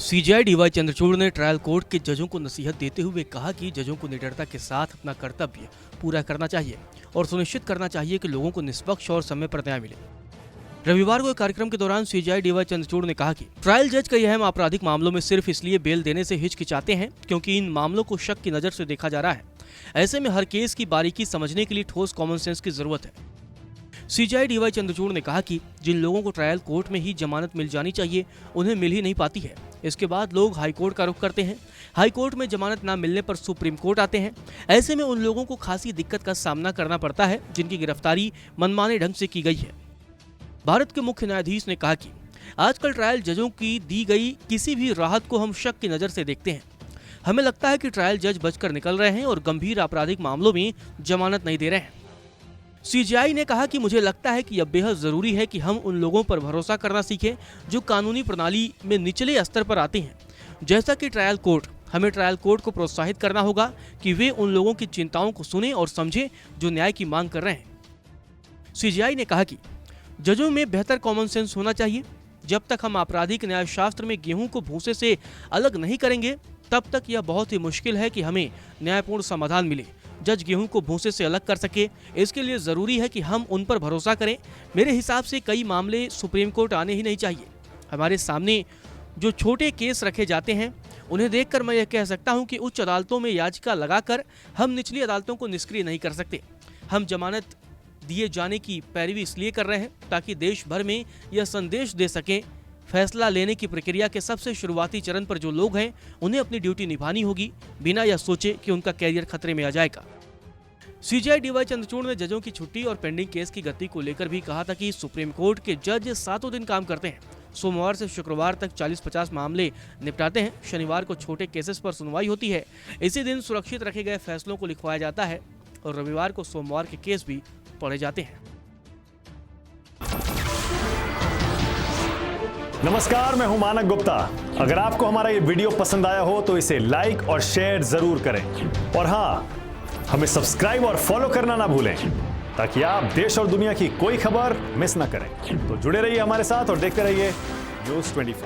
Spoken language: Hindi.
सीजेआई डीवाई चंद्रचूड़ ने ट्रायल कोर्ट के जजों को नसीहत देते हुए कहा कि जजों को निडरता के साथ अपना कर्तव्य पूरा करना चाहिए और सुनिश्चित करना चाहिए कि लोगों को निष्पक्ष और समय पर न्याय मिले। रविवार को एक कार्यक्रम के दौरान सीजेआई डीवाई चंद्रचूड़ ने कहा कि ट्रायल जज कई अहम आपराधिक मामलों में सिर्फ इसलिए बेल देने से हिचकिचाते हैं क्योंकि इन मामलों को शक की नजर से देखा जा रहा है। ऐसे में हर केस की बारीकी समझने के लिए ठोस कॉमन सेंस की जरूरत है। सीजेआई डीवाई चंद्रचूड़ ने कहा कि जिन लोगों को ट्रायल कोर्ट में ही जमानत मिल जानी चाहिए उन्हें मिल ही नहीं पाती है। इसके बाद लोग हाई कोर्ट का रुख करते हैं। हाई कोर्ट में जमानत न मिलने पर सुप्रीम कोर्ट आते हैं। ऐसे में उन लोगों को खासी दिक्कत का सामना करना पड़ता है जिनकी गिरफ्तारी मनमाने ढंग से की गई है। भारत के मुख्य न्यायाधीश ने कहा कि आजकल ट्रायल जजों की दी गई किसी भी राहत को हम शक की नजर से देखते हैं। हमें लगता है कि ट्रायल जज बचकर निकल रहे हैं और गंभीर आपराधिक मामलों में जमानत नहीं दे रहे हैं। सीजेआई ने कहा कि मुझे लगता है कि यह बेहद जरूरी है कि हम उन लोगों पर भरोसा करना सीखें जो कानूनी प्रणाली में निचले स्तर पर आते हैं, जैसा कि ट्रायल कोर्ट। हमें ट्रायल कोर्ट को प्रोत्साहित करना होगा कि वे उन लोगों की चिंताओं को सुने और समझें जो न्याय की मांग कर रहे हैं। सीजेआई ने कहा कि जजों में बेहतर कॉमन सेंस होना चाहिए। जब तक हम आपराधिक न्याय शास्त्र में गेहूं को भूसे से अलग नहीं करेंगे तब तक यह बहुत ही मुश्किल है कि हमें न्यायपूर्ण समाधान मिले। जज गेहूं को भूसे से अलग कर सके, इसके लिए जरूरी है कि हम उन पर भरोसा करें। मेरे हिसाब से कई मामले सुप्रीम कोर्ट आने ही नहीं चाहिए। हमारे सामने जो छोटे केस रखे जाते हैं उन्हें देखकर मैं यह कह सकता हूं कि उच्च अदालतों में याचिका लगाकर हम निचली अदालतों को निष्क्रिय नहीं कर सकते। हम जमानत दिए जाने की पैरवी इसलिए कर रहे हैं ताकि देश भर में यह संदेश दे सकें फैसला लेने की प्रक्रिया के सबसे शुरुआती चरण पर जो लोग हैं उन्हें अपनी ड्यूटी निभानी होगी बिना यह सोचे कि उनका कैरियर खतरे में आ जाएगा। सीजेआई डीवाई चंद्रचूड़ ने जजों की छुट्टी और पेंडिंग केस की गति को लेकर भी कहा था कि सुप्रीम कोर्ट के जज 7 दिन काम करते हैं। सोमवार से शुक्रवार तक 40-50 मामले निपटाते हैं। शनिवार को छोटे केसेस पर सुनवाई होती है। इसी दिन सुरक्षित रखे गए फैसलों को लिखवाया जाता है और रविवार को सोमवार के केस भी पढ़े जाते हैं। नमस्कार, मैं हूं मानक गुप्ता। अगर आपको हमारा ये वीडियो पसंद आया हो तो इसे लाइक और शेयर जरूर करें और हाँ, हमें सब्सक्राइब और फॉलो करना ना भूलें ताकि आप देश और दुनिया की कोई खबर मिस ना करें। तो जुड़े रहिए हमारे साथ और देखते रहिए न्यूज़ 24।